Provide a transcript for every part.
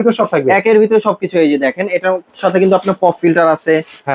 ভিতরে সব থাকবে, একের ভিতরে সবকিছু। এই যে দেখেন, এটার সাথে কিন্তু আপনার পপ ফিল্টার আছে,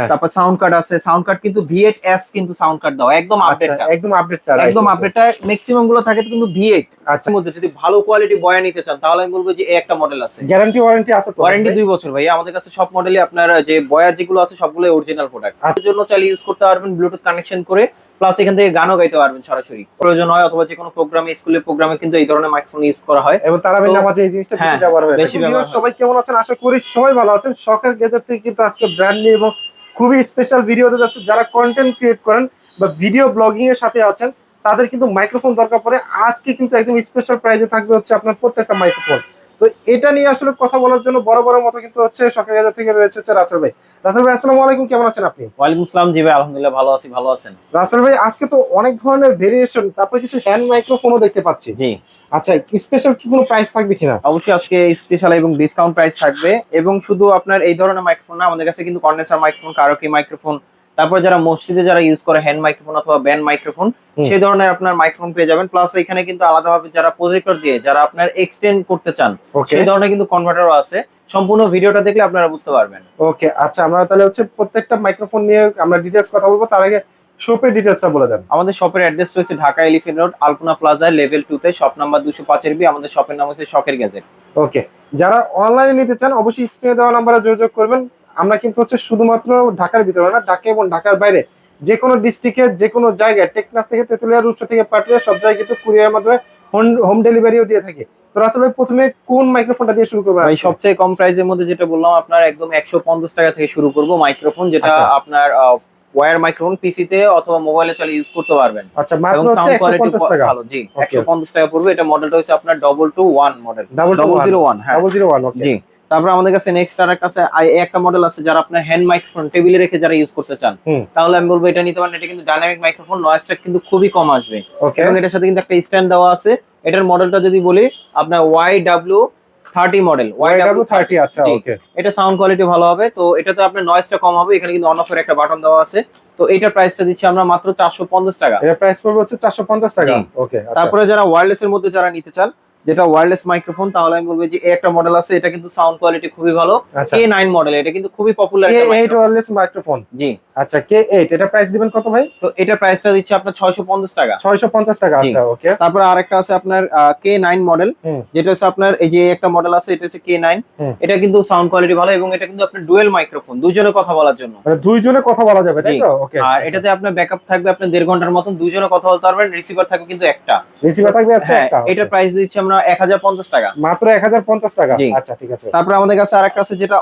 তারপর সাউন্ড কার্ড আছে। সাউন্ড কার্ড কিন্তু V8S কিন্তু সাউন্ড কার্ড দাও, একদম আপডেটটা, একদম আপডেটটা। ম্যাক্সিমাম গুলো থাকে কিন্তু V8। আচ্ছা, মধ্যে যদি ভালো কোয়ালিটি বয়া নিতে চান তাহলে আমি বলবো যে এই একটা মডেল আছে। গ্যারান্টি ওয়ারেন্টি আছে তো? ওয়ারেন্টি 2 বছর ভাইয়া। আমাদের কাছে সব মডেলই আপনার যে বয়ার যেগুলো আছে সবগুলো অরিজিনাল প্রোডাক্ট। এর জন্য চাইলে ইউজ করতে পারবেন ব্লুটুথ কানেকশন করে, প্লাস এখান থেকে গানও গাইতে পারবেন সরাসরি প্রয়োজন হয়, অথবা যে কোনো প্রোগ্রামে, স্কুলের প্রোগ্রামে কিন্তু এই ধরনের মাইক্রোফোন ইউজ করা হয় এবং তারাবির নামাজে এই জিনিসটা বেশি ব্যবহার হয়। বেশি ব্যবহার। সবাই কেমন আছেন? আশা করি সবাই ভালো আছেন। শখের গ্যাজেট থেকে কিন্তু আজকে ব্র্যান্ড নিউ এবং খুবই স্পেশাল ভিডিও দিতে যাচ্ছে। যারা কন্টেন্ট ক্রিয়েট করেন বা ভিডিও ব্লগিং এর সাথে আছেন তাদের কিন্তু মাইক্রোফোন দরকার পড়ে। আজকে কিন্তু একদম স্পেশাল প্রাইসে থাকবে হচ্ছে আপনার প্রত্যেকটা মাইক্রোফোন। তো এটা নিয়ে আসলে কথা বলার জন্য বড় বড় মতো কিন্তু হচ্ছে শখের গ্যাজেট থেকে রয়েছে রাসেল ভাই। রাসেল ভাই আসসালামু আলাইকুম, কেমন আছেন আপনি? ওয়ালাইকুম আসসালাম। জি ভাই, আলহামদুলিল্লাহ ভালো আছি। ভালো আছেন? রাসেল ভাই আজকে তো অনেক ধরনের ভেরিয়েশন, তারপরে কিছু হ্যান্ড মাইক্রোফোনও দেখতে পাচ্ছি। জি। আচ্ছা, স্পেশাল কি কোনো প্রাইস থাকবে কিনা? অবশ্যই আজকে স্পেশাল এবং ডিসকাউন্ট প্রাইস থাকবে। এবং শুধু আপনার এই ধরনের মাইক্রোফোন না, আমাদের কাছে কিন্তু কন্ডেন্সার মাইক্রোফোন, কারোকি মাইক্রোফোন, তারপর যারা মসজিদে যারা ইউজ করে হ্যান্ড মাইক্রোফোন অথবা ব্যান্ড মাইক্রোফোন, সেই ধরনের আপনার মাইক্রোফোন পেয়ে যাবেন। প্লাস এখানে কিন্তু আলাদাভাবে যারা প্রজেক্টর দিয়ে যারা আপনার এক্সটেন্ড করতে চান সেই ধরনের কিন্তু কনভার্টারও আছে। সম্পূর্ণ ভিডিওটা দেখলে আপনারা বুঝতে পারবেন। ওকে, আচ্ছা, আমরা তাহলে হচ্ছে প্রত্যেকটা মাইক্রোফোন নিয়ে আমরা ডিটেইলস কথা বলবো। তার আগে শপের ডিটেইলসটা বলে দেন। আমাদের শপের অ্যাড্রেস রয়েছে ঢাকা এলিফ্যান্ট রোড, আলপনা প্লাজা, লেভেল 2 তে, শপ নাম্বার 205 বি। আমাদের শপের নাম হচ্ছে শখের গ্যাজেট। ওকে, যারা অনলাইনে নিতে চান অবশ্যই স্ক্রিনে দেওয়া নম্বরে যোগাযোগ করবেন। আমরা কিন্তু হচ্ছে শুধুমাত্র ঢাকার ভিতরে না, ঢাকা এবং ঢাকার বাইরে যে কোনো ডিস্ট্রিক্টের যে কোনো জায়গায়, টেকনাফ থেকে তেতুলিয়া, রূপসা থেকে পাটুরিয়া, সব জায়গায় কিন্তু কুরিয়ারের মাধ্যমে হোম ডেলিভারিও দিয়ে থাকি। তো রাসেল ভাই প্রথমে কোন মাইক্রোফোনটা দিয়ে শুরু করবেন? ভাই সবচেয়ে কম প্রাইসের মধ্যে যেটা বললাম আপনার, একদম 150 টাকা থেকে শুরু করব মাইক্রোফোন, যেটা আপনার ওয়্যার মাইক্রোফোন পিসিতে অথবা মোবাইলে চলে ইউজ করতে পারবেন। আচ্ছা, মাত্র হচ্ছে 150 টাকা। ভালো, জি, 150 টাকা পড়বে। এটা মডেলটা হচ্ছে আপনার 221 মডেল, 001। হ্যাঁ, 001। ওকে, জি। তারপর আমাদের কাছে নেক্সট আরেকটা আছে, একটা মডেল আছে যারা আপনার হ্যান্ড মাইক্রোফোন টেবিলে রেখে যারা ইউজ করতে চান, তাহলে আমি বলবো এটা নিতে পারেন। এটা কিন্তু ডাইনামিক মাইক্রোফোন, নয়েজটা কিন্তু খুবই কম আসবে। এবং এটার সাথে কিন্তু একটা স্ট্যান্ড দেওয়া আছে। এটার মডেলটা যদি বলি আপনার YW30 মডেল, YW30। আচ্ছা, ওকে, এটা সাউন্ড কোয়ালিটি ভালো হবে। তো এটাতে আপনার নয়েজটা কম হবে। এখানে কিন্তু অন অফ এর একটা বাটন দেওয়া আছে। তো এটার প্রাইসটা দিচ্ছি আমরা মাত্র 450 টাকা। এর প্রাইস পড়বে হচ্ছে 450 টাকা। ওকে, তারপরে যারা ওয়্যারলেস এর মধ্যে যারা নিতে চান, যেটা ওয়্যারলেস মাইক্রোফোন, তাহলে আমি বলবো যে একটা মডেল আছে, এটা কিন্তু সাউন্ড কোয়ালিটি খুবই ভালো। K9 মডেল, এটা কিন্তু খুবই পপুলার একটা K8 ওয়্যারলেস মাইক্রোফোন। জি। আচ্ছা, K8 এটা প্রাইস দিবেন কত ভাই? তো এটার প্রাইসটা দিচ্ছি আপনার 650 টাকা। 650 টাকা। আচ্ছা, ওকে। তারপর আরেকটা আছে আপনার K9 মডেল, যেটা হচ্ছে আপনার এই যে একটা মডেল আছে, এটা হচ্ছে K9। এটা কিন্তু সাউন্ড কোয়ালিটি ভালো এবং এটা কিন্তু আপনার ডুয়াল মাইক্রোফোন, দুইজনে কথা বলার জন্য। মানে দুইজনে কথা বলা যাবে, তাই তো? ওকে। আর এটাতে আপনার ব্যাকআপ থাকবে আপনার 1.5 ঘন্টার মতন, দুইজনে কথা বলতে পারবেন। রিসিভার থাকবে কিন্তু একটা। রিসিভার থাকবে আচ্ছা একটা। এটার প্রাইস দিচ্ছি আমরা 1050 টাকা। মাত্র 1050 টাকা। আচ্ছা, ঠিক আছে। তারপর আমাদের কাছে আরেকটা আছে, যেটা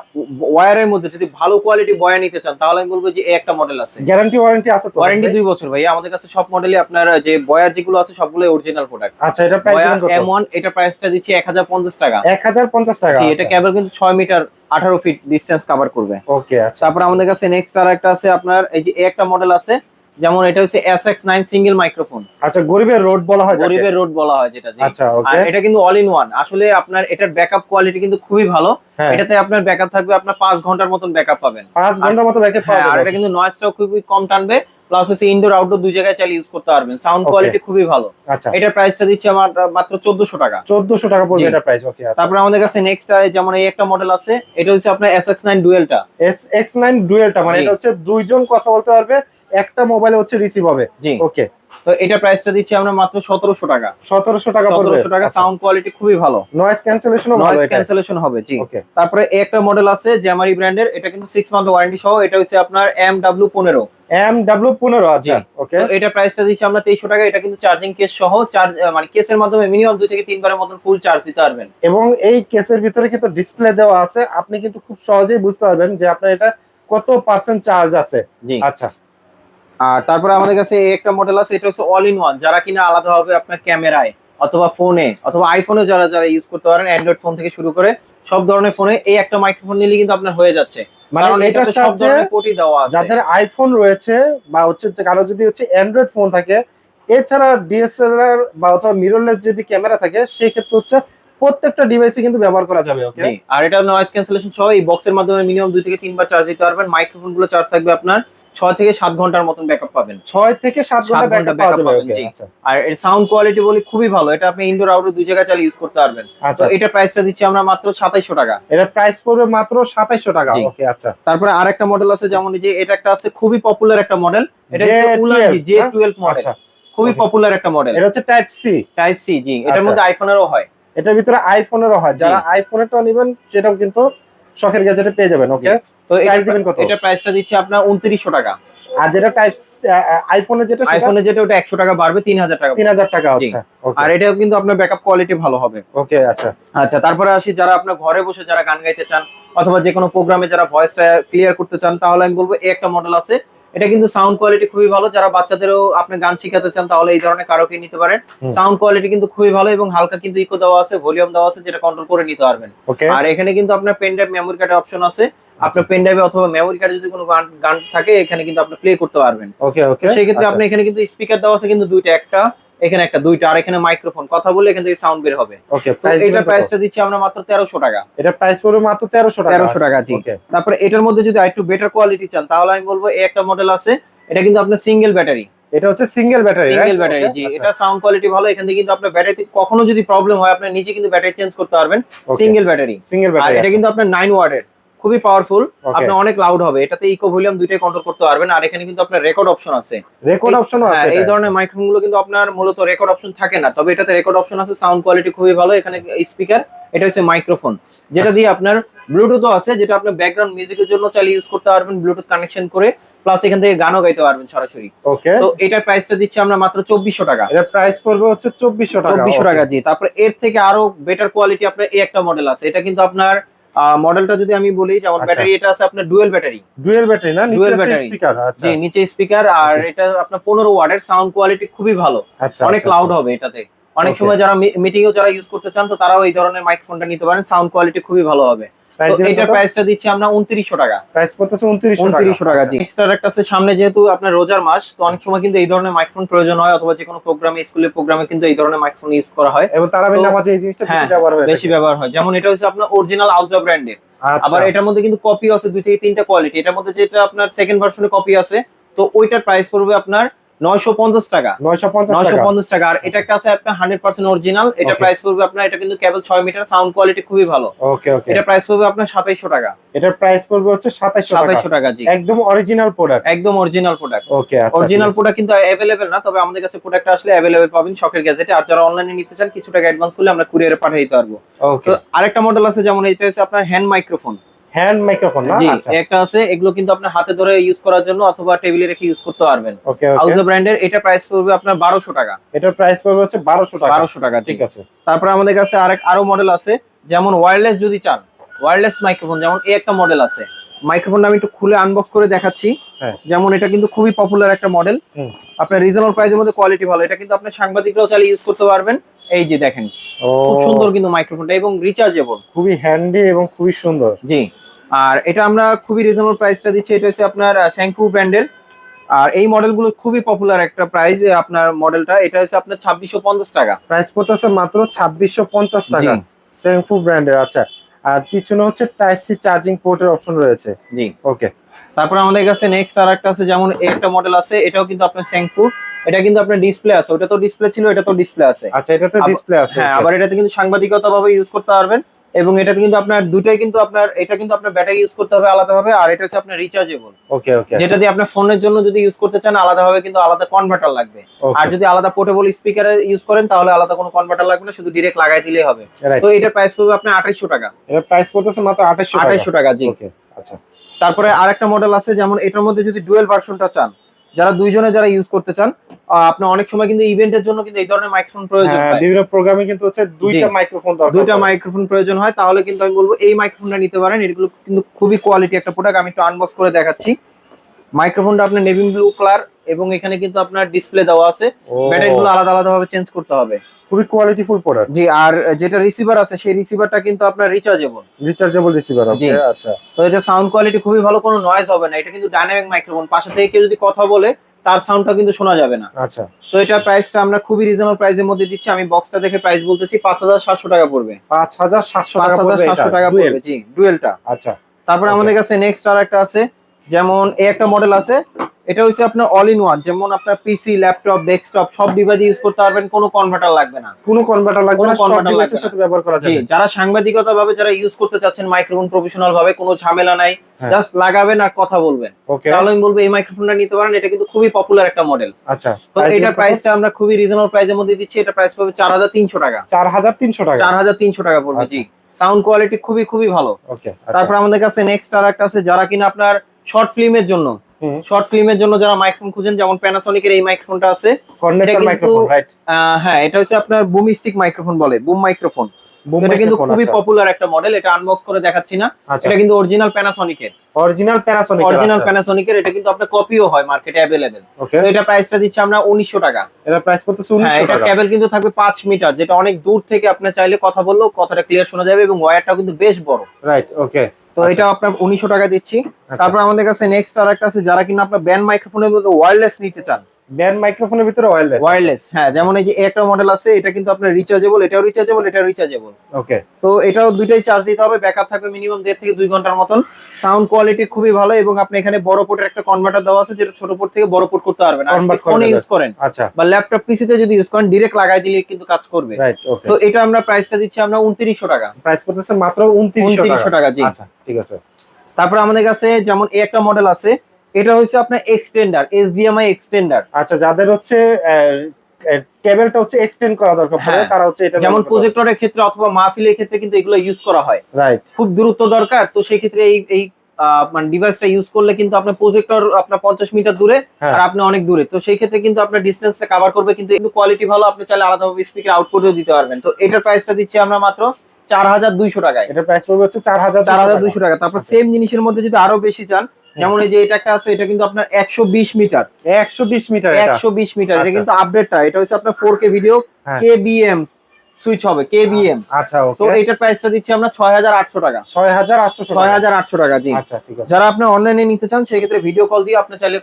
ওয়্যারের মধ্যে যদি ভালো কোয়ালিটি বয়া নিতে চান তাহলে আমি বলবো যে এই একটা মডেল আছে। গ্যারান্টি ওয়ারেন্টি আছে তো? ওয়ারেন্টি 2 বছর ভাই। আমাদের কাছে সব মডেলই আপনার যে বয়ার যেগুলো আছে সবগুলো অরিজিনাল প্রোডাক্ট। আচ্ছা, এটা প্রাইস দিবেন কত? M1, এটা প্রাইসটা দিচ্ছি 1050 টাকা। 1050 টাকা। জি, এটা কেবল কিন্তু 6 মিটার 18 ফিট ডিসটেন্স কভার করবে। ওকে, আচ্ছা। তারপর আমাদের কাছে নেক্সট আরেকটা আছে আপনার, এই যে একটা মডেল আছে, যেমন এটা হচ্ছে SX9 সিঙ্গেল মাইক্রোফোন। আচ্ছা, গরিবের রোড বলা হয়, গরিবের রোড বলা হয় যেটা। আচ্ছা, ওকে। আর এটা কিন্তু অল ইন ওয়ান। আসলে আপনার এটার ব্যাকআপ কোয়ালিটি কিন্তু খুবই ভালো। এটাতে আপনার ব্যাকআপ থাকবে, আপনার 5 ঘন্টার মতন ব্যাকআপ পাবেন। 5 ঘন্টার মতো ব্যাকআপ পাবেন। আর এটা কিন্তু নয়েজটাও খুবই কম টানবে, প্লাস হচ্ছে ইনডোর আউটডোর দুই জায়গায় চালিয়ে ইউজ করতে পারবেন। সাউন্ড কোয়ালিটি খুবই ভালো। আচ্ছা, এটার প্রাইসটা দিচ্ছি আমার মাত্র 1400 টাকা। 1400 টাকা পড়বে এটা প্রাইস। ওকে, আচ্ছা। তারপর আমাদের কাছে নেক্সট যেমন এই একটা মডেল আছে, এটা হচ্ছে আপনার SX9 ডুয়েলটা। SX9 ডুয়েলটা মানে এটা হচ্ছে দুইজন কথা বলতে পারবে, একটা মোবাইলে হচ্ছে রিসিভ হবে। জি, ওকে। তো এটা প্রাইসটা দিচ্ছি আমরা মাত্র 1700 টাকা। 1700 টাকা পড়বে। 1700 টাকা। সাউন্ড কোয়ালিটি খুবই ভালো, নয়েজ ক্যান্সেলেশনও ভালো, নয়েজ ক্যান্সেলেশন হবে। জি। তারপরে একটা মডেল আছে জ্যামারি ব্র্যান্ডের, এটা কিন্তু 6 মান্থ ওয়ারেন্টি সহ। এটা হচ্ছে আপনার MW15। MW15। আচ্ছা, ওকে। তো এটা প্রাইসটা দিচ্ছি আমরা 2300 টাকা। এটা কিন্তু চার্জিং কেস সহ, মানে কেসের মাধ্যমে মিনিমাম 2 থেকে 3 বারের মতন ফুল চার্জ দিতে পারবেন। এবং এই কেসের ভিতরে কিন্তু ডিসপ্লে দেওয়া আছে, আপনি কিন্তু খুব সহজেই বুঝতে পারবেন যে আপনার এটা কত পার্সেন্ট চার্জ আছে। জি। আচ্ছা। আর তারপরে আমাদের কাছে একটা মডেল আছে, এটা হচ্ছে অল ইন ওয়ান, যারা কিনা আলাদাভাবে আপনার ক্যামেরায় অথবা ফোনে অথবা আইফোনে যারা যারা ইউজ করতে পারেন, অ্যান্ড্রয়েড ফোন থেকে শুরু করে সব ধরনের ফোনে এই একটা মাইক্রোফোন নিলে কিন্তু আপনার হয়ে যাচ্ছে। মানে এটার সব ধরনের পোর্টই দেওয়া আছে। যাদের আইফোন রয়েছে বা হচ্ছে কারো যদি হচ্ছে অ্যান্ড্রয়েড ফোন থাকে, এছাড়া ডিএসএলআর বা অথবা মিররলেস যদি ক্যামেরা থাকে, সেই ক্ষেত্রে হচ্ছে প্রত্যেকটা ডিভাইসে কিন্তু ব্যবহার করা যাবে। ওকে। আর এটা নয়েজ ক্যান্সেলেশন সহ এই বক্সের মাধ্যমে মিনিমাম 2 থেকে 3 বার চার্জ দিতে পারবেন। মাইক্রোফোন গুলো চার্জ থাকবে আপনার 6 থেকে 7 ঘন্টার মতন ব্যাকআপ পাবেন। 6 থেকে 7 ঘন্টা ব্যাকআপ পাওয়া যাবে। ওকে আচ্ছা। আর এর সাউন্ড কোয়ালিটি বলি খুবই ভালো, এটা আপনি ইনডোর আউটডোর দুই জায়গায় চালিয়ে ইউজ করতে পারবেন। তো এটা প্রাইসটা দিচ্ছি আমরা মাত্র 2700 টাকা। এটা প্রাইস পড়বে মাত্র 2700 টাকা। ওকে আচ্ছা। তারপরে আরেকটা মডেল আছে, যেমন এই যে এটা একটা আছে খুবই পপুলার একটা মডেল, এটা হচ্ছে উলানজি J12 মডেল, খুবই পপুলার একটা মডেল। এটা হচ্ছে টাইপ সি। জি, এটার মধ্যে আইফোনেরও হয়, এটার ভিতরে আইফোনেরও হয়। যারা আইফোনেরটা নেবেন সেটাও কিন্তু শখের গ্যাজেটে পেয়ে যাবেন। ওকে, তো প্রাইস দিবেন কত? এটা প্রাইসটা দিচ্ছি আপনার 2900 টাকা। আর যেটা টাইপ আইফোনে যেটা ওটা 100 টাকা বাড়বে, 3000 টাকা। 3000 টাকা। আচ্ছা। আর এটাও কিন্তু আপনার ব্যাকআপ কোয়ালিটি ভালো হবে। ওকে আচ্ছা। আচ্ছা, তারপরে আসি যারা আপনার ঘরে বসে যারা গান গাইতে চান অথবা যে কোনো প্রোগ্রামে যারা ভয়েসটা ক্লিয়ার করতে চান, তাহলে আমি বলবো এই একটা মডেল আছে। এটা কিন্তু সাউন্ড কোয়ালিটি খুবই ভালো, যারা বাচ্চাদেরও আপনি গান শেখাতে চান তাহলে এই ধরনের কারোকে নিতে পারেন। সাউন্ড কোয়ালিটি কিন্তু খুবই ভালো এবং হালকা কিন্তু ইকো দেওয়া আছে, ভলিউম দেওয়া আছে, যেটা কন্ট্রোল করে নিতে পারবেন। আর এখানে কিন্তু আপনার পেন ড্রাইভ মেমোরি কার্ডের অপশন আছে, আপনার পেন ড্রাইভে অথবা মেমোরি কার্ডে যদি কোনো গান থাকে এখানে কিন্তু আপনি প্লে করতে পারবেন। ওকে ওকে, সেই ক্ষেত্রে আপনি এখানে কিন্তু স্পিকার দেওয়া আছে কিন্তু দুইটা, একটা এখানে একটা দুইটা, আর এখানে মাইক্রোফোন, কথা বললে এখান থেকে সাউন্ড বের হবে। ওকে, এটা প্রাইসটা দিচ্ছি আমরা মাত্র 1300 টাকা। এটা প্রাইস পড়বে মাত্র 1300 টাকা। 1300 টাকা জি। তারপরে এটার মধ্যে যদি আরেকটু বেটার কোয়ালিটি চান তাহলে আমি বলবো এই একটা মডেল আছে, এটা কিন্তু আপনার সিঙ্গেল ব্যাটারি। এটা হচ্ছে সিঙ্গেল ব্যাটারি জি। এটা সাউন্ড কোয়ালিটি ভালো, এখান থেকে কিন্তু আপনার ব্যাটারিতে কখনো যদি প্রবলেম হয় আপনি নিজে কিন্তু ব্যাটারি চেঞ্জ করতে পারবেন। Single battery. আর এটা কিন্তু আপনার 9 ওয়াটের, খুবই পাওয়ারফুল, আপনার অনেক লাউড হবে, এটাতে ইকো ভলিউম দুইটাই কন্ট্রোল করতে পারবেন। আর এখানে কিন্তু আপনার রেকর্ড অপশন আছে। রেকর্ড অপশন আছে। এই ধরনের মাইক্রোফোন গুলো কিন্তু আপনার মূলত রেকর্ড অপশন থাকে না, তবে এটাতে রেকর্ড অপশন আছে। সাউন্ড কোয়ালিটি খুবই ভালো। এখানে স্পিকার, এটা হচ্ছে মাইক্রোফোন, যেটা দিয়ে আপনার ব্লুটুথও আছে, যেটা আপনি ব্যাকগ্রাউন্ড মিউজিকের জন্য চালিয়ে ইউজ করতে পারবেন ব্লুটুথ কানেকশন করে, প্লাস এখান থেকে গানও গাইতে পারবেন সরাসরি। ওকে, তো এটার প্রাইসটা দিচ্ছি আমরা মাত্র 2400 টাকা। এর প্রাইস পড়বে হচ্ছে 2400 টাকা। 2400 টাকা জি। তারপর এর থেকে আরো বেটার কোয়ালিটি আপনার এই একটা মডেল আছে, এটা কিন্তু আপনার মডেলটা যদি আমি বলি, যেমন ব্যাটারি এটা আছে আপনার ডুয়েল ব্যাটারি না, নিচে স্পিকার। আচ্ছা জি, নিচে স্পিকার। আর এটা আপনার 15 ওয়াটের, সাউন্ড কোয়ালিটি খুবই ভালো, অনেক লাউড হবে এটাতে। অনেক সময় যারা মিটিং এও যারা ইউজ করতে চান তো তারাও এই ধরনের মাইক্রোফোনটা নিতে পারেন, সাউন্ড কোয়ালিটি খুবই ভালো হবে। এটার প্রাইসটা দিচ্ছি আমরা 2900 টাকা। প্রাইস পড়তেছে 2900 টাকা জি। এক্সট্রা একটা আছে সামনে, যেহেতু আপনার রোজার মাস, তো অনেক সময় কিন্তু এই ধরনের মাইক্রোফোন প্রয়োজন হয়, অথবা যে কোনো প্রোগ্রামে, স্কুলের প্রোগ্রামে কিন্তু এই ধরনের মাইক্রোফোন ইউজ করা হয় এবং তারাবির নামাজে এই জিনিসটা বেশি ব্যবহার হয়। যেমন এটা হচ্ছে আপনার অরিজিনাল আউজা ব্র্যান্ডের। আবার এটার মধ্যে কিন্তু কপি আছে 2 থেকে 3টা কোয়ালিটি। এটার মধ্যে যেটা আপনার সেকেন্ড ভার্সনে কপি আছে, তো ওইটার প্রাইস পড়বে আপনার 950 টাকা। 950 টাকা। আর এটা একটা আছে আপনার 100% অরিজিনাল, এটা প্রাইস পড়বে আপনার, এটা কিন্তু কেবল 6 মিটার, সাউন্ড কোয়ালিটি খুবই ভালো। ওকে ওকে, এটা প্রাইস পড়বে আপনার 2700 টাকা। এটার প্রাইস পড়বে হচ্ছে 2700 টাকা জি। একদম অরিজিনাল প্রোডাক্ট, একদম অরিজিনাল প্রোডাক্ট। ওকে আচ্ছা, অরিজিনাল প্রোডাক্ট কিন্তু अवेलेबल না, তবে আমাদের কাছে প্রোডাক্ট আসলে अवेलेबल পাবেন শখের গ্যাজেটে। আর যারা অনলাইনে নিতে চান কিছু টাকা অ্যাডভান্স করলে আমরা কুরিয়ারে পাঠিয়ে দিতে পারবো। ওকে, তো আরেকটা মডেল আছে, যেমন এটা হচ্ছে আপনার হ্যান্ড মাইক্রোফোন। হ্যান্ড মাইক্রোফোন না? আচ্ছা, একটা আছে, এগুলো কিন্তু আপনি হাতে ধরে ইউজ করার জন্য অথবা টেবিলে রেখে ইউজ করতে পারবেন। ওকে ওকে, আউজা ব্র্যান্ডের। এটা প্রাইস পড়বে আপনার 1200 টাকা। এটার প্রাইস পড়বে হচ্ছে 1200 টাকা। 1200 টাকা ঠিক আছে। তারপর আমাদের কাছে আরো মডেল আছে, যেমন ওয়্যারলেস যদি চান, ওয়্যারলেস মাইক্রোফোন, যেমন এই একটা মডেল আছে। মাইক্রোফোনটা আমি একটু খুলে আনবক্স করে দেখাচ্ছি। যেমন এটা কিন্তু খুবই পপুলার একটা মডেল, আপনার রিজনেবল প্রাইসের মধ্যে কোয়ালিটি ভালো। এটা কিন্তু আপনি সাংবাদিকরাও চালিয়ে ইউজ করতে পারবেন। এই যে দেখেন, খুব সুন্দর কিন্তু মাইক্রোফোনটা, এবং রিচার্জেবল, খুবই হ্যান্ডি এবং খুবই সুন্দর জি। আর এটা আমরা খুবই রিজনেবল প্রাইসটা দিচ্ছি। এটা হচ্ছে আপনার শ্যাংফু ব্র্যান্ডের। আর এই মডেলগুলো খুবই পপুলার একটা প্রাইস। আপনার মডেলটা এটা হচ্ছে আপনার 2650 টাকা। প্রাইস পড়তেছে মাত্র 2650 টাকা, শ্যাংফু ব্র্যান্ডের। আচ্ছা, আর পিছনে হচ্ছে টাইপ সি চার্জিং পোর্টের অপশন রয়েছে জি। ওকে, তারপর আমাদের কাছে নেক্সট আরেকটা আছে, যেমন একটা মডেল আছে, এটাও কিন্তু আপনার শ্যাংফু। এটা কিন্তু আপনার ডিসপ্লে আছে, ওটা তো ডিসপ্লে ছিল, এটা তো ডিসপ্লে আছে। আচ্ছা, এটা তো ডিসপ্লে আছে। হ্যাঁ, আবার এটাতে কিন্তু সাংবাদিকতা ভাবে ইউজ করতে পারবেন, এবং এটাতে কিন্তু আপনার দুটাই কিন্তু আপনার, এটা কিন্তু আপনার ব্যাটারি ইউজ করতে হবে আলাদাভাবে, আর এটা হচ্ছে আপনার রিচার্জেবল। ওকে ওকে, যেটা দিয়ে আপনার ফোনের জন্য যদি ইউজ করতে চান আলাদাভাবে কিন্তু আলাদা কনভার্টার লাগবে। আর যদি আলাদা পোর্টেবল স্পিকারে ইউজ করেন তাহলে আলাদা কোনো কনভার্টার লাগবে না, শুধু ডাইরেক্ট লাগাই দিলেই হবে। তো এটার প্রাইস পড়বে আপনার 2800 টাকা। এর প্রাইস পড়তেছে মাত্র 2800 টাকা জি। ওকে আচ্ছা, তারপরে আরেকটা মডেল আছে, যেমন এটার মধ্যে যদি ডুয়াল ভার্সনটা চান, যারা দুইজনে যারা ইউজ করতে চান, আপনি অনেক সময় কিন্তু ইভেন্টের জন্য কিন্তু এই ধরনের মাইক্রোফোন প্রয়োজন হয়। বিভিন্ন প্রোগ্রামে কিন্তু হচ্ছে দুইটা মাইক্রোফোন দরকার, দুইটা মাইক্রোফোন প্রয়োজন হয়, তাহলে কিন্তু আমি বলবো এই মাইক্রোফোনটা নিতে পারেন। এগুলো কিন্তু খুবই কোয়ালিটি একটা প্রোডাক্ট। আমি একটু আনবক্স করে দেখাচ্ছি। মাইক্রোফোনটা আপনার নেভি ব্লু কালার, এবং এখানে কিন্তু আপনার ডিসপ্লে দেওয়া আছে। ব্যাটারিগুলো আলাদা আলাদা ভাবে চেঞ্জ করতে হবে। খুবই কোয়ালিটিফুল প্রোডাক্ট জি। আর যেটা রিসিভার আছে, সেই রিসিভারটা কিন্তু আপনার রিচার্জেবল রিসিভার আছে। আচ্ছা, তো এটা সাউন্ড কোয়ালিটি খুবই ভালো, কোনো নয়েজ হবে না। এটা কিন্তু ডাইনামিক মাইক্রোফোন, পাশে থেকে কেউ যদি কথা বলে তার সাউন্ডটা কিন্তু শোনা যাবে না। আচ্ছা, তো এটা প্রাইসটা আমরা খুবই রিজনেবল প্রাইসের মধ্যে দিচ্ছি। আমি বক্সটা দেখে প্রাইস বলতেছি 5700 টাকা পড়বে। 5700 টাকা পড়বে জি, ডুয়েলটা। আচ্ছা, তারপর আমাদের কাছে নেক্সট আরেকটা আছে, যেমন এই একটা মডেল আছে, এটা হচ্ছে আপনার অল ইন ওয়ান, যেমন আপনার পিসি, ল্যাপটপ, ডেস্কটপ সব ডিভাইসে ইউজ করতে পারবেন, কোনো কনভার্টার লাগবে না। কোনো কনভার্টার লাগবে কোনো না, সব converter লাগবে ডিভাইসের না। সাথে ব্যবহার করা জি, যাবে। যারা সাংবাদিকতা ভাবে যারা ইউজ করতে চাচ্ছেন মাইক্রোফোন প্রফেশনাল ভাবে, কোনো ঝামেলা নাই, হ্যাঁ। জাস্ট লাগাবেন আর কথা বলবেন, ওকে, তাহলে আমি বলবো এই মাইক্রোফোনটা নিতে পারেন। এটা কিন্তু খুবই পপুলার একটা মডেল। আচ্ছা। তো এটার প্রাইসটা আমরা খুবই রিজনেবল প্রাইসের মধ্যে দিচ্ছি। এটা প্রাইস পাবে 4300 টাকা। 4300 টাকা। 4300 টাকা পড়বে। জি, সাউন্ড কোয়ালিটি খুবই খুবই ভালো। ওকে, তারপর আমাদের কাছে নেক্সট আর একটা আছে, যারা কিনা আপনার শর্ট ফিল্মের জন্য, যারা মাইক্রোফোন খুঁজেন, যেমন প্যানাসোনিকের এই মাইক্রোফোনটা আছে, কন্ডেন্সার মাইক্রোফোন, রাইট? হ্যাঁ, এটা হচ্ছে আপনার বুম স্টিক মাইক্রোফোন বলে, বুম মাইক্রোফোন। এটা কিন্তু খুবই পপুলার একটা মডেল। এটা আনবক্স করে দেখাচ্ছি না, এটা কিন্তু অরিজিনাল প্যানাসোনিকের। এটা কিন্তু আপনার কপিও হয়, মার্কেটে अवेलेबल। ওকে, তো এটা প্রাইসটা দিচ্ছি আমরা 1900 টাকা। এটা প্রাইস পড়তেছে হ্যাঁ, 1900 এটা টাকা। কেবল কিন্তু থাকবে 5 মিটার, যেটা অনেক দূর থেকে আপনি চাইলে কথা বললেও কথাটা ক্লিয়ার শোনা যাবে, এবং ওয়্যারটাও কিন্তু বেশ বড়, রাইট? ওকে, তো এটা আপনার 1900 টাকা দিচ্ছি। তারপর আমাদের কাছে নেক্সট আর একটা আছে, যারা কিনা আপনার ব্যান্ড মাইক্রোফোনের মধ্যে ওয়্যারলেস নিতে চান। ব্যান্ড মাইক্রোফোনের ভিতরে ওয়্যারলেস, হ্যাঁ, যেমন এই যে একটা মডেল আছে, এটা কিন্তু আপনার রিচার্জেবল, এটাও রিচার্জেবল, এটাও রিচার্জেবল। ওকে, তো এটাও দুইটাই চার্জ দিতে হবে, ব্যাকআপ থাকবে মিনিমাম 1.5 থেকে 2 ঘন্টার মতন। সাউন্ড কোয়ালিটি খুবই ভালো, এবং আপনি এখানে বড় পোর্টের একটা কনভার্টার দেওয়া আছে, যেটা ছোট পোর্ট থেকে বড় পোর্ট করতে পারবেন। আর ফোনে ইউজ করেন, আচ্ছা, বা ল্যাপটপ পিসিতে যদি ইউজ করেন, ডাইরেক্ট লাগাই দিলে কিন্তু কাজ করবে, রাইট? ওকে, তো এটা আমরা প্রাইসটা দিচ্ছি আমরা 2900 টাকা। প্রাইস পড়তেছে মাত্র 2900 টাকা। জি, আচ্ছা, ঠিক আছে। তারপর আমাদের কাছে যেমন এই একটা মডেল আছে, এটা হচ্ছে আপনার এক্সটেন্ডার, এইচডিএমআই এক্সটেন্ডার। আচ্ছা, যাদের হচ্ছে কেবলটা হচ্ছে এক্সটেন্ড করা দরকার পড়ে, তারা হচ্ছে এটা যেমন প্রজেক্টরের ক্ষেত্রে অথবা মাহফিলের ক্ষেত্রে কিন্তু এগুলো ইউজ করা হয়, রাইট? খুব দূরত্ব দরকার, তো সেই ক্ষেত্রে এই মানে ডিভাইসটা ইউজ করলে কিন্তু আপনার প্রজেক্টর আপনার 50 মিটার দূরে, আর আপনি অনেক দূরে, তো সেই ক্ষেত্রে কিন্তু আপনার ডিসটেন্সটা কভার করবে, কিন্তু কোয়ালিটি ভালো, আপনি চাইলে আলাদাভাবে স্পিকার আউটপুটও দিতে পারবেন। তো এটার প্রাইসটা দিচ্ছি আমরা মাত্র 4200 টাকায়। এটা প্রাইস পড়বে হচ্ছে 4200 টাকা। তারপর সেম জিনিসের মধ্যে যদি আরো বেশি চান, যেমন এই যে এটা একটা আছে, এটা কিন্তু আপনার 120 মিটার। 120 মিটার, 120 মিটার, এটা কিন্তু আপডেটটা, এটা হচ্ছে আপনার 4K ভিডিও, হ্যাঁ। KBM সুইচ হবে, KBM। আচ্ছা, ওকে। তো এটার প্রাইসটা দিচ্ছি আমরা 6800 টাকা। 6800 টাকা। জি, আচ্ছা, ঠিক আছে। যারা আপনি অনলাইনে নিতে চান, সেই ক্ষেত্রে ভিডিও কল দিয়ে আপনি চাইলে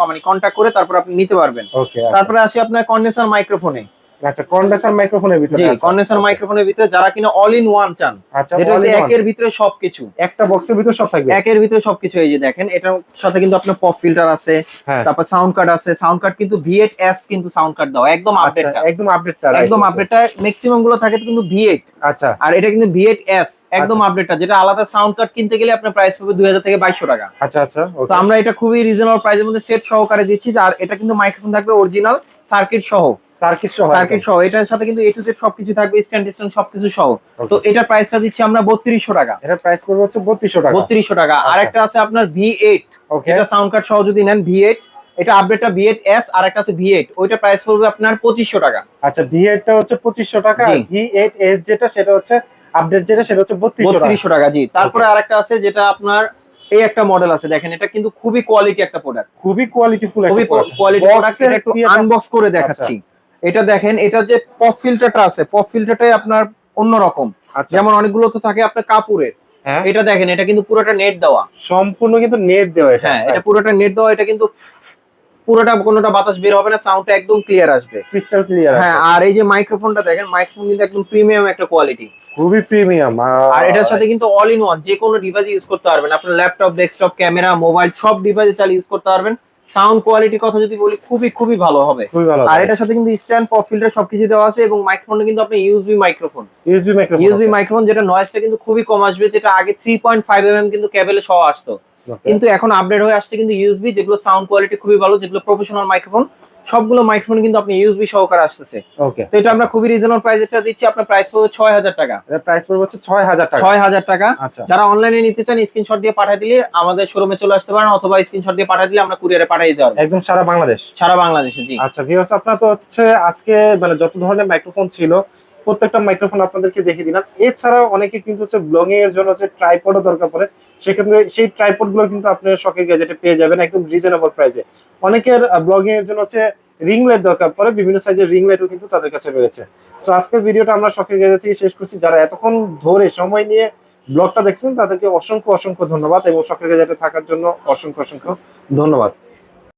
মানে কন্টাক্ট করে তারপর আপনি নিতে পারবেন। ওকে, তারপরে আসি আপনার কন্ডেন্সার মাইক্রোফোনে। আচ্ছা, কন্ডেন্সার মাইক্রোফোনের ভিতরে, জি, কন্ডেন্সার মাইক্রোফোনের ভিতরে যারা কিনা অল ইন ওয়ান চান, আচ্ছা, যেটা হচ্ছে একের ভিতরে সবকিছু, একটা বক্সের ভিতরে সব থাকবে, একের ভিতরে সবকিছু। এই যে দেখেন, এটার সাথে কিন্তু আপনার পপ ফিল্টার আছে, তারপর সাউন্ড কার্ড আছে, সাউন্ড কার্ড কিন্তু V8S কিন্তু সাউন্ড কার্ড দাও, একদম আপডেটটা, একদম আপডেটটা। ম্যাক্সিমাম গুলো থাকে কিন্তু V8, আচ্ছা, আর এটা কিন্তু V8S একদম আপডেটটা, যেটা আলাদা সাউন্ড কার্ড কিনতে গেলে আপনার প্রাইস পাবে 2000 থেকে 2200 টাকা। আচ্ছা, আচ্ছা, তো আমরা এটা খুবই রিজনেবল প্রাইসের মধ্যে সেট সহকারে দিচ্ছি। আর এটা কিন্তু মাইক্রোফোন থাকবে অরিজিনাল সার্কিট সহ, এটার সাথে কিন্তু A to Z সবকিছু থাকবে, স্ট্যান্ড সবকিছু সহ। তো এটা প্রাইসটা দিচ্ছি আমরা 3200 টাকা। এটা প্রাইস পড়বে হচ্ছে 3200 টাকা। আরেকটা আছে আপনার V8, এটা সাউন্ড কার্ড সহ যদি নেন V8, এটা আপডেটটা V8S, আর একটা আছে V8, ওইটা প্রাইস পড়বে আপনার 2500 টাকা। আচ্ছা, V8 টা হচ্ছে 2500 টাকা, V8S যেটা সেটা হচ্ছে আপডেট, যেটা সেটা হচ্ছে 3200 টাকা। জি, তারপরে আরেকটা আছে, যেটা আপনার এই একটা মডেল আছে, দেখেন এটা কিন্তু খুবই কোয়ালিটি একটা প্রোডাক্ট, খুবই কোয়ালিটিফুল একটা প্রোডাক্ট। এটা একটু আনবক্স করে দেখাচ্ছি। এটা দেখেন, এটা যে পপ ফিল্টারটা আছে, পপ ফিল্টারটাই আপনার অন্যরকম, যেমন অনেকগুলো তো থাকে আপনার কাপুরের, এটা দেখেন, এটা কিন্তু পুরোটা নেট দেওয়া, সম্পূর্ণ কিন্তু নেট দেওয়া। হ্যাঁ, এটা পুরোটা নেট দেওয়া, এটা কিন্তু পুরোটা কোনোটা বাতাস বের হবে না, সাউন্ডটা একদম ক্লিয়ার আসবে, ক্রিস্টাল ক্লিয়ার। হ্যাঁ, আর এই যে মাইক্রোফোনটা দেখেন, মাইক্রোফোন কিন্তু একদম প্রিমিয়াম একটা কোয়ালিটি, খুবই প্রিমিয়াম। আর এটার সাথে কিন্তু অল ইন ওয়ান যে কোনো ডিভাইস ইউজ করতে পারবেন, আপনার ল্যাপটপ, ডেস্কটপ, ক্যামেরা, মোবাইল সব ডিভাইসে চালিয়ে ইউজ করতে পারবেন। সাউন্ড কোয়ালিটির কথা যদি বলি, খুবই খুবই ভালো হবে। আর এটার সাথে কিন্তু স্ট্যান্ড, পপ ফিল্টার সবকিছু দেওয়া আছে, এবং মাইক্রোফোনে কিন্তু আপনি ইউএসবি মাইক্রোফোন, যেটা নয়েজটা কিন্তু খুবই কম আসবে, যেটা আগে 3.5 mm কিন্তু কেবলে সহ আসতো, কিন্তু এখন আপডেট হয়ে আসছে কিন্তু ইউএসবি, যেগুলো সাউন্ড কোয়ালিটি খুবই ভালো, যেগুলো প্রফেশনাল মাইক্রোফোন, সবগুলো মাইক্রোফোন কিন্তু আপনি ইউএসবি সহকারে আসতেছে। ওকে, তো এটা আমরা খুবই রিজনেবল প্রাইসে দিচ্ছি, আপনার প্রাইস পড়বে 6000 টাকা। এর প্রাইস পড়বে হচ্ছে 6000 টাকা। 6000 টাকা। যারা অনলাইনে নিতে চান, স্ক্রিনশট দিয়ে পাঠিয়ে দিলে আমাদের শোরুমে চলে আসতে পারেন, অথবা স্ক্রিনশট দিয়ে পাঠিয়ে দিলে আমরা কুরিয়ারে পাঠিয়ে দিতে পারবো, একদম সারা বাংলাদেশে। জি। আচ্ছা ভিউয়ার্স, আপনারা তো হচ্ছে আজকে মানে যত ধরনের মাইক্রোফোন ছিল প্রত্যেকটা মাইক্রোফোন আপনাদেরকে দেখিয়ে দিলাম। এছাড়াও অনেকে কিন্তু হচ্ছে ব্লগিং এর জন্য হচ্ছে ট্রাইপডও দরকার পড়ে, সেক্ষেত্রে সেই ট্রাইপড গুলো কিন্তু আপনার শখের গ্যাজেটে পেয়ে যাবেন একদম রিজনেবল প্রাইসে। অনেকের ব্লগিং এর জন্য হচ্ছে রিং লাইট দরকার পড়ে, বিভিন্ন সাইজের রিং লাইটও কিন্তু তাদের কাছে রয়েছে। তো আজকের ভিডিওটা আমরা শখের গ্যাজেট থেকে শেষ করছি। যারা এতক্ষণ ধরে সময় নিয়ে ব্লগটা দেখছেন তাদেরকে অসংখ্য ধন্যবাদ, এবং শখের গ্যাজেটে থাকার জন্য অসংখ্য ধন্যবাদ।